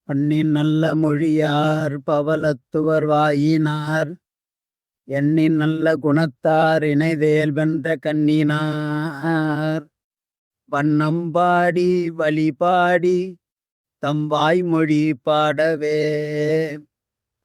பண்ணின் நல்ல மொழியார் பவலத்துவர் வாயினார் எண்ணின் நல்ல குணத்தார் இணைதேல் வென்ற கண்ணினார் வண்ணம் பாடி வழிபாடி தம் வாய்மொழி பாடவே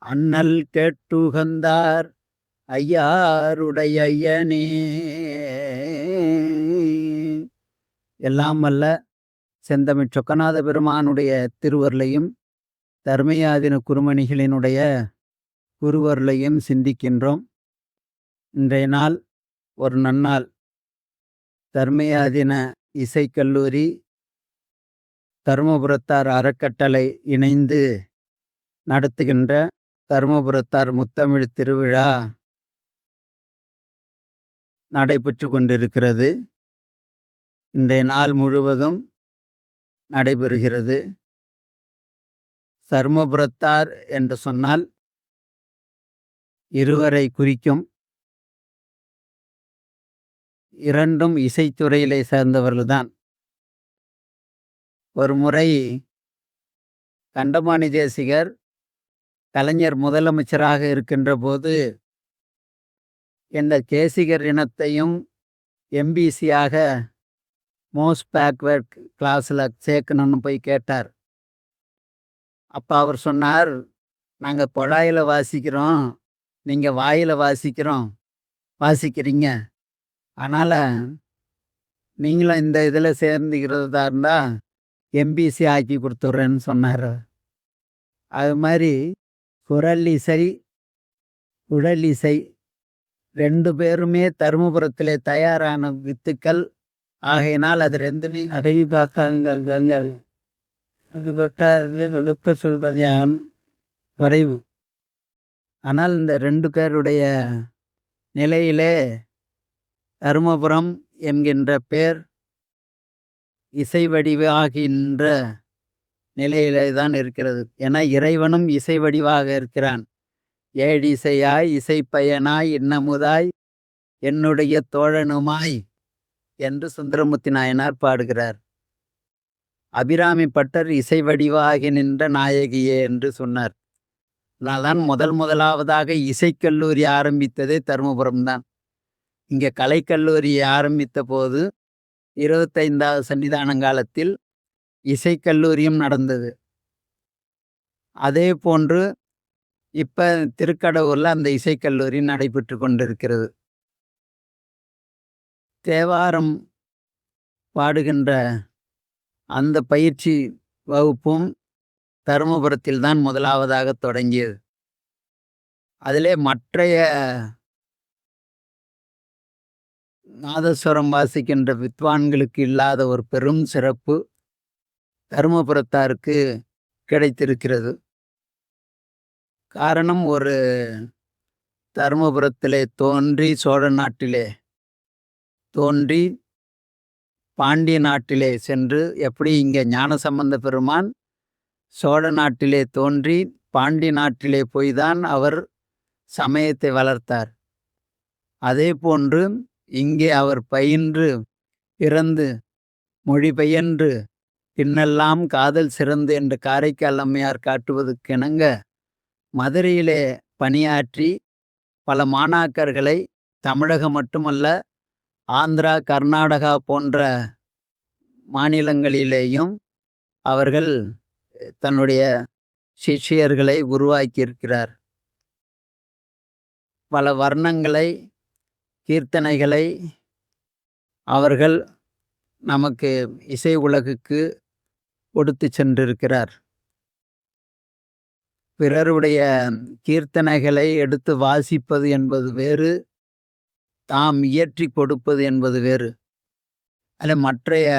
அண்ணல் கேட்டுகந்தார் ஐயாருடைய ஐயனே. எல்லாம் வல்ல செந்தமிழ் சொக்கநாத பெருமானுடைய திருவருளையும் தர்மயாதின குருமணிகளினுடைய குருவருளையும் சிந்திக்கின்றோம். இன்றைய நாள் ஒரு நன்னாள். தர்மயாதின இசைக்கல்லூரி தருமபுரத்தார் அறக்கட்டளை இணைந்து நடத்துகின்ற தருமபுரத்தார் முத்தமிழ் திருவிழா நடைபெற்று கொண்டிருக்கிறது. இன்றைய நாள் முழுவதும் நடைபெறுகிறது. தருமபுரத்தார் என்று சொன்னால் இருவரை குறிக்கும். இரண்டும் இசைத்துறையிலே சேர்ந்தவர்கள்தான். ஒரு முறை கண்டமானி தேசிகர் கலைஞர் முதலமைச்சராக இருக்கின்ற போது இந்த தேசிகர் இனத்தையும் எம்பிசியாக மோஸ்ட் பேக்வேர்ட் கிளாஸில் சேர்க்கணும்னு போய் கேட்டார். அப்போ அவர் சொன்னார், நாங்கள் குழாயில் வாசிக்கிறோம், நீங்கள் வாயில் வாசிக்கிறீங்க, அதனால் நீங்களும் இந்த இதில் சேர்ந்துக்கிறதா இருந்தால் எம்பிசி ஆக்கி கொடுத்துட்றேன்னு சொன்னார். அது மாதிரி குரல் இசை உடல் இசை ரெண்டு பேருமே தருமபுரத்திலே தயாரான வித்துக்கள். ஆகையினால் அது ரெண்டுமே அடவி பார்த்தாங்கள் அது சொல்வதையான் குறைவு. ஆனால் இந்த ரெண்டு பேருடைய நிலையிலே தருமபுரம் என்கின்ற பேர் இசை வடிவாகின்ற நிலையிலே தான் இருக்கிறது. ஏன்னா இறைவனும் இசை வடிவாக இருக்கிறான். ஏழிசையாய் இசைப்பயனாய் இன்னமுதாய் என்னுடைய தோழனுமாய் என்று சுந்தரமூர்த்தி நாயனார் பாடுகிறார். அபிராமி பட்டர் இசை வடிவாகி நின்ற நாயகியே என்று சொன்னார். நான் முதலாவதாக இசைக்கல்லூரி ஆரம்பித்ததே தருமபுரம் தான். இங்கே கலைக்கல்லூரியை ஆரம்பித்த போது 25வது சன்னிதானங்காலத்தில் இசைக்கல்லூரியும் நடந்தது. அதே போன்று இப்போ திருக்கடவுரில் அந்த இசைக்கல்லூரி நடைபெற்று கொண்டிருக்கிறது. தேவாரம் பாடுகின்ற அந்த பயிற்சி வகுப்பும் தருமபுரத்தில் தான் முதலாவதாக தொடங்கியது. அதிலே மற்றைய நாதஸ்வரம் வாசிக்கின்ற வித்வான்களுக்கு இல்லாத ஒரு பெரும் சிறப்பு தருமபுரத்தாருக்கு கிடைத்திருக்கிறது. காரணம், ஒரு தருமபுரத்திலே தோன்றி சோழ நாட்டிலே தோன்றி பாண்டிய நாட்டிலே சென்று, எப்படி இங்கே ஞானசம்பந்த பெருமான் சோழ நாட்டிலே தோன்றி பாண்டிய நாட்டிலே போய்தான் அவர் சமயத்தை வளர்த்தார். அதே போன்று இங்கே அவர் பயின்று பிறந்து மொழிபெயன்று பின்னெல்லாம் காதல் சிறந்து என்று காரைக்கால் அம்மையார் காட்டுவதற்கிணங்க மதுரையிலே பணியாற்றி பல மாணாக்கர்களை தமிழகம் மட்டுமல்ல ஆந்திரா கர்நாடகா போன்ற மாநிலங்களிலேயும் அவர்கள் தன்னுடைய சிஷ்யர்களை உருவாக்கியிருக்கிறார். பல வர்ணங்களை கீர்த்தனைகளை அவர்கள் நமக்கு இசை உலகுக்கு கொடுத்து சென்றிருக்கிறார். பிறருடைய கீர்த்தனைகளை எடுத்து வாசிப்பது என்பது வேறு, தாம் இயற்றி கொடுப்பது என்பது வேறு. அதில் மற்றைய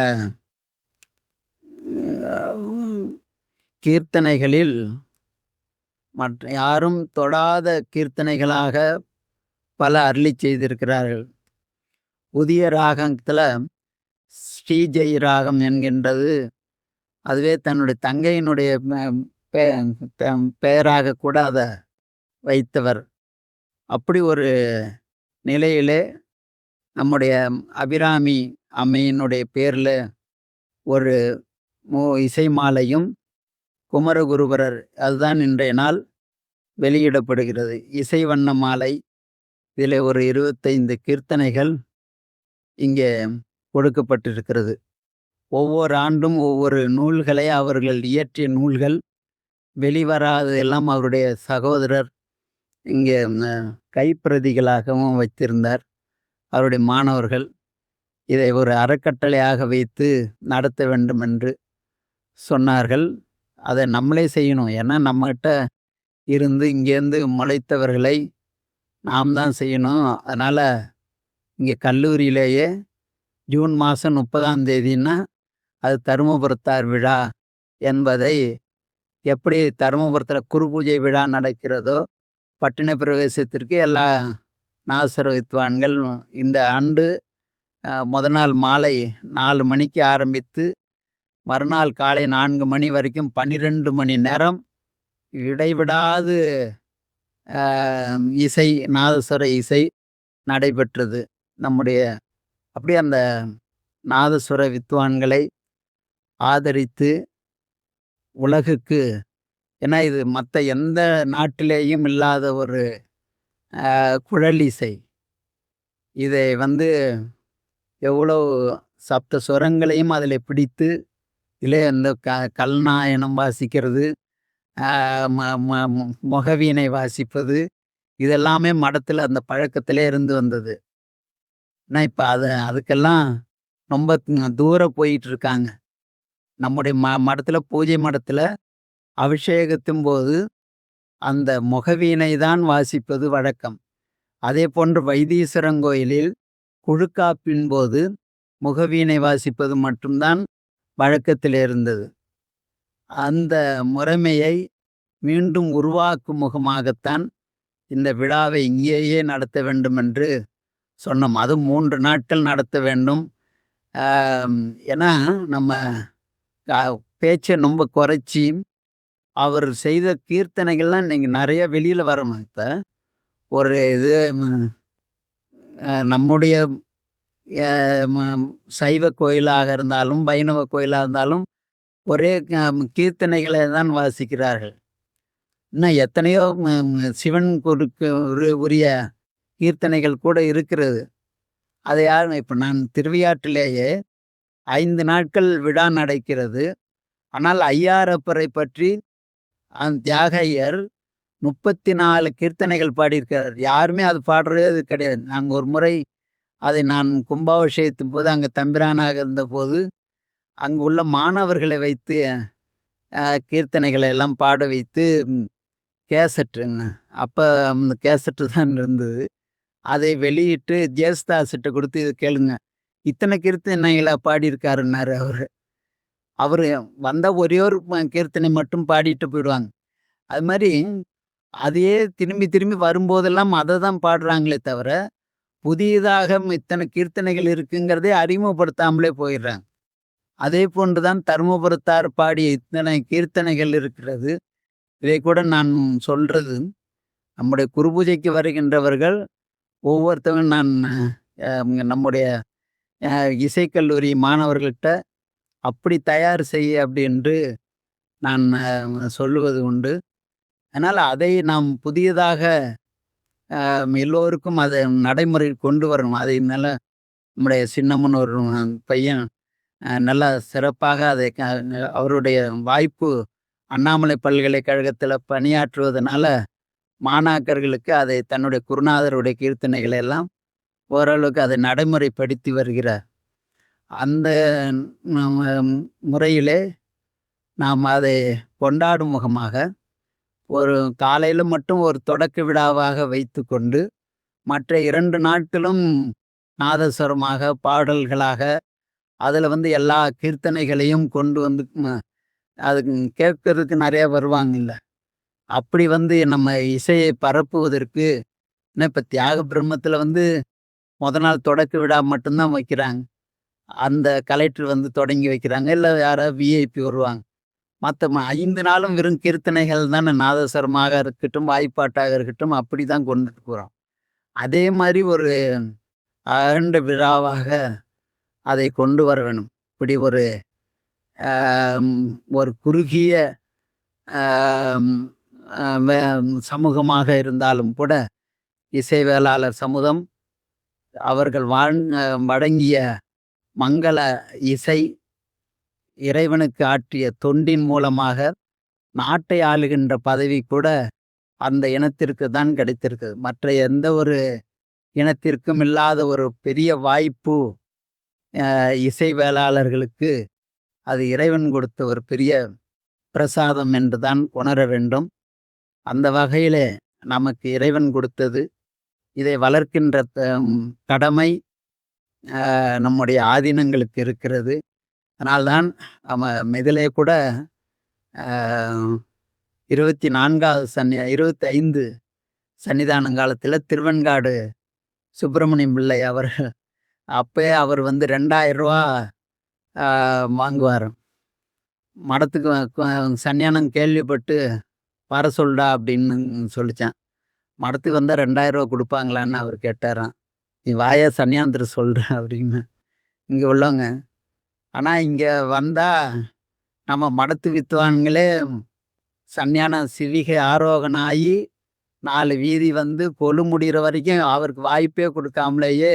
கீர்த்தனைகளில் மற்ற யாரும் தொடாத கீர்த்தனைகளாக பல அருளி செய்திருக்கிறார்கள். புதிய ராகத்தில் ஸ்ரீஜெய் ராகம் என்கின்றது, அதுவே தன்னுடைய தங்கையினுடைய பெயராக கூட அதை வைத்தவர். அப்படி ஒரு நிலையிலே நம்முடைய அபிராமி அம்மையினுடைய பேரில் ஒரு இசை மாலையும் குமரகுருபரர் அதுதான் இன்றைய நாள் வெளியிடப்படுகிறது. இசை வண்ண மாலை. இதிலே ஒரு 25 கீர்த்தனைகள் இங்கே கொடுக்கப்பட்டிருக்கிறது. ஒவ்வொரு ஆண்டும் ஒவ்வொரு நூல்களை அவர்கள் இயற்றிய நூல்கள் வெளிவராதது எல்லாம் அவருடைய சகோதரர் இங்கே கைப்பிரதிகளாகவும் வைத்திருந்தார். அவருடைய மாணவர்கள் இதை ஒரு அறக்கட்டளையாக வைத்து நடத்த வேண்டும் என்று சொன்னார்கள். அதை நம்மளே செய்யணும். ஏன்னா நம்மகிட்ட இருந்து இங்கேருந்து முளைத்தவர்களை நாம் தான் செய்யணும். அதனால் இங்கே கல்லூரியிலேயே ஜூன் மாதம் 30ஆம் தேதின்னா அது தருமபுரத்தார் விழா என்பதை எப்படி தருமபுரத்தில் குரு பூஜை விழா நடக்கிறதோ பட்டின பிரவேசத்திற்கு எல்லா நாதஸ்வர வித்வான்கள் இந்த ஆண்டு முதல் நாள் மாலை 4 மணிக்கு ஆரம்பித்து மறுநாள் காலை 4 மணி வரைக்கும் 12 மணி நேரம் இடைவிடாது இசை நாதஸ்வர இசை நடைபெற்றது. நம்முடைய அப்படியே அந்த நாதஸ்வர வித்வான்களை ஆதரித்து உலகுக்கு, ஏன்னா இது மற்ற எந்த நாட்டிலேயும் இல்லாத ஒரு குழல் இசை. இதை எவ்வளோ சப்த சுரங்களையும் அதில் பிடித்து இதில் இந்த கல்நாயனம் வாசிக்கிறது, முகவீணை வாசிப்பது, இதெல்லாமே மடத்தில் அந்த பழக்கத்திலே இருந்து வந்தது. ஆனால் இப்போ அதுக்கெல்லாம் ரொம்ப தூரம் போயிட்டு இருக்காங்க. நம்முடைய மடத்தில் பூஜை மடத்தில் அபிஷேகத்தின் போது அந்த முகவீணை தான் வாசிப்பது வழக்கம். அதே போன்று வைத்தீஸ்வரங்கோயிலில் குழுக்காப்பின் போது முகவீணை வாசிப்பது மட்டும்தான் வழக்கத்தில் இருந்தது. அந்த முறைமையை மீண்டும் உருவாக்கும் முகமாகத்தான் இந்த விழாவை இங்கேயே நடத்த வேண்டும் என்று சொன்னோம். அதுவும் 3 நாட்கள் நடத்த வேண்டும். ஏன்னா நம்ம பேச்சை ரொம்ப குறைச்சி அவர் செய்த கீர்த்தனைகள்லாம் இன்னைக்கு நிறைய வெளியில் வரணும். இப்போ ஒரு இது நம்முடைய சைவ கோயிலாக இருந்தாலும் வைணவ கோயிலாக இருந்தாலும் ஒரே கீர்த்தனைகளை தான் வாசிக்கிறார்கள். இன்னும் எத்தனையோ சிவன் உரிய கீர்த்தனைகள் கூட இருக்கிறது. அதை யாரும் இப்போ நான் திருவையாற்றிலேயே 5 நாட்கள் விழா நடக்கிறது. ஆனால் ஐயாரப்பரை பற்றி தியாக ஐயர் 34 கீர்த்தனைகள் பாடியிருக்கிறார். யாருமே அது பாடுறது கிடையாது. நாங்கள் ஒரு முறை அதை நான் கும்பாபிஷேகத்தின் போது அங்கே தம்பிரானாக இருந்தபோது அங்கு உள்ள மாணவர்களை வைத்து கீர்த்தனைகளை எல்லாம் பாட வைத்து கேசட்டுங்க, அப்போ அந்த கேசட்டு தான் இருந்தது. அதை வெளியிட்டு ஜேசுதாஸ்கிட்ட கொடுத்து இது கேளுங்க, இத்தனை கீர்த்தனைகளை பாடியிருக்காருன்னாரு அவர். அவர் வந்த ஒரே ஒரு கீர்த்தனை மட்டும் பாடிட்டு போயிடுவாங்க. அது மாதிரி அதையே திரும்பி திரும்பி வரும்போதெல்லாம் அதை தான் பாடுறாங்களே தவிர புதியதாக இத்தனை கீர்த்தனைகள் இருக்குங்கிறதே அறிமுகப்படுத்தாமலே போயிடுறாங்க. அதே போன்று தான் தருமபுரத்தார் பாடிய இத்தனை கீர்த்தனைகள் இருக்கிறது. இதை கூட நான் சொல்றது, நம்முடைய குருபூஜைக்கு வருகின்றவர்கள் ஒவ்வொருத்தவங்க நான் நம்முடைய இசைக்கல்லூரி மாணவர்கள்கிட்ட அப்படி தயார் செய்ய அப்படி என்று நான் சொல்லுவது உண்டு. அதனால் அதை நாம் புதியதாக எல்லோருக்கும் அதை நடைமுறை கொண்டு வரணும். அதை நம்முடைய சின்னம்மன் ஒரு பையன் நல்லா சிறப்பாக அதை அவருடைய வாய்ப்பு அண்ணாமலை பல்கலைக்கழகத்தில் பணியாற்றுவதனால மாணாக்கர்களுக்கு அதை தன்னுடைய குருநாதருடைய கீர்த்தனைகளை எல்லாம் ஓரளவுக்கு அதை நடைமுறைப்படுத்தி வருகிறார். அந்த முறையிலே நாம் அதை கொண்டாடும் முகமாக ஒரு காலையில் மட்டும் ஒரு தொடக்க விழாவாக வைத்து கொண்டு மற்ற 2 நாட்களும் நாதஸ்வரமாக பாடல்களாக அதில் எல்லா கீர்த்தனைகளையும் கொண்டு அதுக்கு கேட்கறதுக்கு நிறைய வருவாங்கல்ல. அப்படி நம்ம இசையை பரப்புவதற்கு இப்போ தியாக பிரம்மத்தில் முதல் நாள் தொடக்க விழா மட்டும்தான் வைக்கிறாங்க. அந்த கலெக்டர் தொடங்கி வைக்கிறாங்க, இல்லை யாராவது விஐபி வருவாங்க. மற்ற 5 நாளும் வெறும் கீர்த்தனைகள் தானே, நாதஸ்வரமாக இருக்கட்டும் வாய்ப்பாட்டாக இருக்கட்டும், அப்படி தான் கொண்டுட்டு போகிறோம். அதே மாதிரி ஒரு ஆண்ட விழாவாக அதை கொண்டு வர வேணும். இப்படி ஒரு குறுகிய ஆம், அ வே சமூகமாக இருந்தாலும் கூட, இசைவேளாளர் சமூகம் அவர்கள் வழங்கிய மங்கள இசை, இறைவனுக்கு ஆற்றிய தொண்டின் மூலமாக நாட்டை ஆளுகின்ற பதவி கூட அந்த இனத்திற்கு தான் கிடைத்திருக்குது. மற்ற எந்த ஒரு இனத்திற்கும் இல்லாத ஒரு பெரிய வாய்ப்பு இசைவேளாளர்களுக்கு அது இறைவன் கொடுத்த ஒரு பெரிய பிரசாதம் என்று தான் உணர வேண்டும். அந்த வகையிலே நமக்கு இறைவன் கொடுத்தது. இதை வளர்க்கின்ற கடமை நம்முடைய ஆதீனங்களுக்கு இருக்கிறது. அதனால்தான் நம்ம இதிலே கூட அ 24வது 25 சன்னிதானங்காலத்தில திருவெண்காடு சுப்பிரமணியம் பிள்ளை அவர்கள் அப்பயே அவர் வந்து ரூ. 2000 வாங்குவாராம். மடத்துக்கு சன்னியானம் கேள்விப்பட்டு வர சொல்டா அப்படின்னு சொல்லிச்சான். மடத்துக்கு வந்தா ரூ. 2000 குடுப்பாங்களான்னு அவர் கேட்டாராம். "நீ வாயா சன்னியானத்துக்கு சொல்ற" அப்படின்னு இங்க உள்ளவங்க. ஆனா இங்க வந்தா நம்ம மடத்து வித்துவான்களே சன்னியான சிவிகை ஆரோகணம் ஆயி 4 வீதி வந்து கொலு முடியிற வரைக்கும் அவருக்கு வாய்ப்பே குடுக்காமலேயே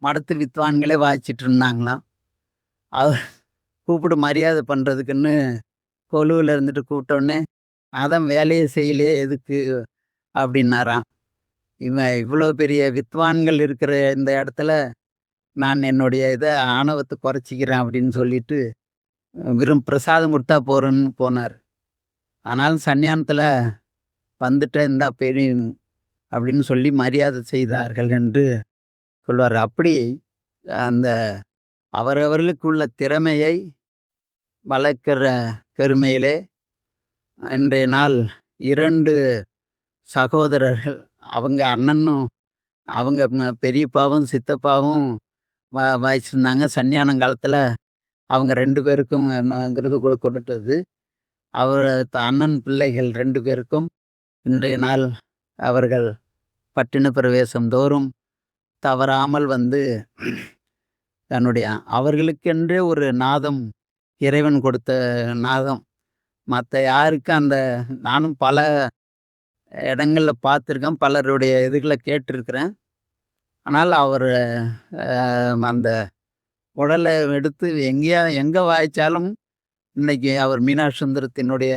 மடத்து வித்வான்களே வாய்ச்சிட்டு இருந்தாங்களாம். அவர் கூப்பிட்டு மரியாதை பண்றதுக்குன்னு கொலுவுல இருந்துட்டு கூப்பிட்டோன்னே, "அதான் வேலையே செய்யலையே எதுக்கு?" அப்படின்னாராம். இவன் இவ்வளோ பெரிய வித்வான்கள் இருக்கிற இந்த இடத்துல, நான் என்னுடைய ஆணவத்த குறைச்சிக்கிறேன் அப்படின்னு சொல்லிட்டு, வெறும் பிரசாதம் குடுத்தா போறேன்னு போனாரு. ஆனாலும் சன்னியானத்துல வந்துட்டேன் இந்தா பெரிய அப்படின்னு சொல்லி மரியாதை செய்தார்கள் என்று சொல்வார். அப்படி அந்த அவரவர்களுக்குள்ள திறமையை வளர்க்கிற பெருமையிலே இன்றைய நாள் 2 சகோதரர்கள், அவங்க அண்ணனும் அவங்க பெரியப்பாவும் சித்தப்பாவும் வாய்ச்சிருந்தாங்க. சன்னியானங்காலத்துல அவங்க 2 பேருக்கும் விருது கொடுத்தது. அவர் அண்ணன் பிள்ளைகள் 2 பேருக்கும் இன்றைய நாள் அவர்கள் பட்டின பிரவேசம் தோறும் தவறாமல் வந்து தன்னுடைய அவர்களுக்கென்றே ஒரு நாதம் இறைவன் கொடுத்த நாதம். மற்ற யாருக்கும் அந்த நானும் பல இடங்கள்ல பார்த்துருக்கேன். பலருடைய இதுகள கேட்டிருக்கிறேன். ஆனால் அவர் அந்த உடலை எடுத்து எங்க வாய்ச்சாலும் இன்னைக்கு அவர் மீனாட்சி சுந்தரத்தினுடைய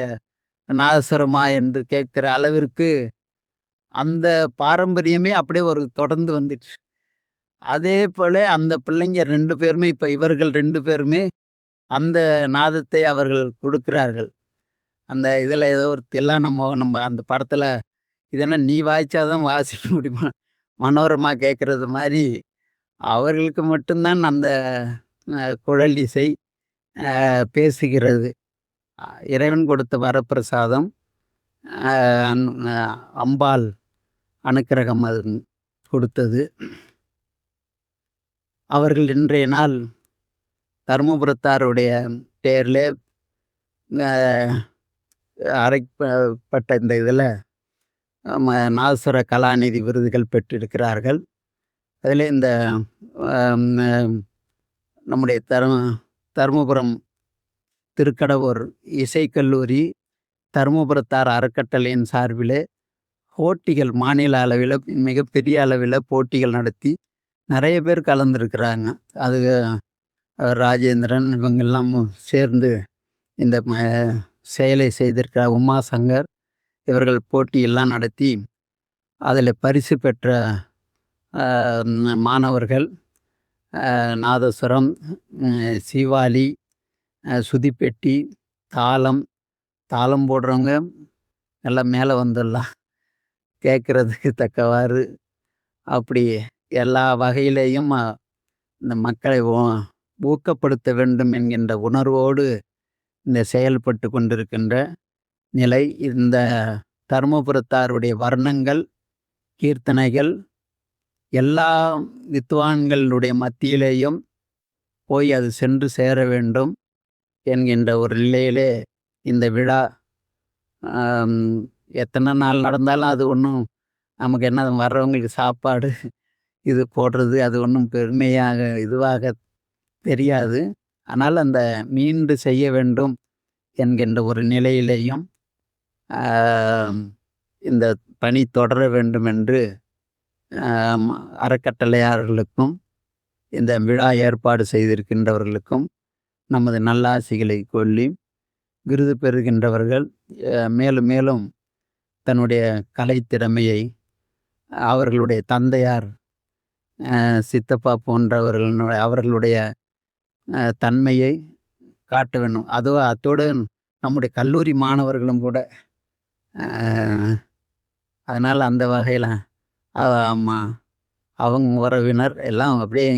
நாதஸ்வரமா என்று கேட்கிற அளவிற்கு அந்த பாரம்பரியமே அப்படியே ஒரு தொடர்ந்து வந்துடுச்சு. அதே போல அந்த பிள்ளைங்க 2 பேருமே இப்ப இவர்கள் 2 பேருமே அந்த நாதத்தை அவர்கள் கொடுக்கிறார்கள். அந்த இதுல ஏதோ ஒருத்தியெல்லாம் நம்ம அந்த படத்துல இது என்ன நீ வாய்ச்சாதான் வாசிக்க முடியுமா? மனோரமா கேட்கறது மாரி அவர்களுக்கு மட்டும் தான் அந்த குழல் இசை பேசுகிறது. இறைவன் கொடுத்த வரப்பிரசாதம். அ அம்பாள் அனுக்கிரகம் அது கொடுத்தது. அவர்கள் இன்றைய நாள் தருமபுரத்தாருடைய பேர்லே அ அரைப்பட்ட இந்த இதில நாதஸ்வர கலாநிதி விருதுகள் பெற்றிருக்கிறார்கள். அதிலே இந்த நம்முடைய தருமபுரம் திருக்கடவூர் இசைக்கல்லூரி, தருமபுரத்தார் அறக்கட்டளையின் சார்பிலே போட்டிகள் மாநில அளவில மிகப்பெரிய அளவில போட்டிகள் நடத்தி நிறைய பேர் கலந்துருக்கிறாங்க. அது ராஜேந்திரன் இவங்கெல்லாம் சேர்ந்து இந்த செயலை செய்திருக்கிறார். உமாசங்கர் இவர்கள் போட்டியெல்லாம் நடத்தி அதில் பரிசு பெற்ற மாணவர்கள் நாதஸ்வரம், சீவாலி, சுதிப்பெட்டி, தாளம் போடுறவங்க எல்லாம் மேலே வந்துடலாம் கேட்குறதுக்கு தக்கவாறு அப்படி எல்லா வகையிலேயும் இந்த மக்களை ஊக்கப்படுத்த வேண்டும் என்கின்ற உணர்வோடு இந்த செயல்பட்டு கொண்டிருக்கின்ற நிலை. இந்த தருமபுரத்தாருடைய வர்ணங்கள், கீர்த்தனைகள் எல்லா வித்வான்களுடைய மத்தியிலேயும் போய் அது சென்று சேர வேண்டும் என்கின்ற ஒரு நிலையிலே இந்த விழா எத்தனை நாள் நடந்தாலும் அது ஒன்றும் நமக்கு என்ன வர்றவங்களுக்கு சாப்பாடு இது போடுறது அது ஒன்றும் பெருமையாக இதுவாக தெரியாது. ஆனால் அந்த மீண்டு செய்ய வேண்டும் என்கின்ற ஒரு நிலையிலேயும் ஆம், இந்த பணி தொடர வேண்டும் என்று ஆம், அறக்கட்டளையாளர்களுக்கும் இந்த விழா ஏற்பாடு செய்திருக்கின்றவர்களுக்கும் நமது நல்லாசிகளை சொல்லி, விருது பெறுகின்றவர்கள் மேலும் மேலும் தன்னுடைய கலைத்திறமையை அவர்களுடைய தந்தையார், சித்தப்பா போன்றவர்களுடைய அவர்களுடைய தன்மையை காட்ட வேண்டும். அத்தோடு நம்முடைய கல்லூரி மாணவர்களும் கூட. அதனால் அந்த வகையில் ஆமா, அவங்க உறவினர் எல்லாம் அப்படியே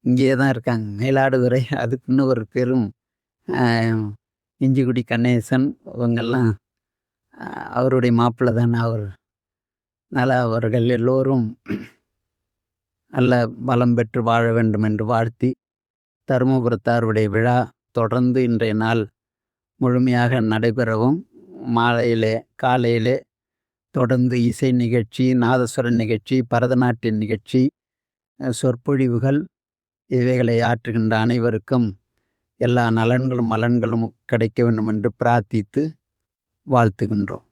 இங்கேயே தான் இருக்காங்க. மயிலாடுதுறை அதுக்குன்னு ஒரு பெரும் இஞ்சிக்குடி கணேசன் இவங்கெல்லாம் அவருடைய மாப்பிள்ளை தானே அவர். அதனால் அவர்கள் எல்லோரும் நல்ல பலம் பெற்று வாழ வேண்டும் என்று வாழ்த்தி, தருமபுரத்தாருடைய விழா தொடர்ந்து இன்றைய நாள் முழுமையாக நடைபெறவும், மாலையிலே காலையிலே தொடர்ந்து இசை நிகழ்ச்சி, நாதஸ்வர நிகழ்ச்சி, பரதநாட்டிய நிகழ்ச்சி, சொற்பொழிவுகள் இவைகளை ஆற்றுகின்ற அனைவருக்கும் எல்லா நலன்களும் மலன்களும் கிடைக்க வேண்டும் என்று பிரார்த்தித்து வாழ்த்துகின்றோம்.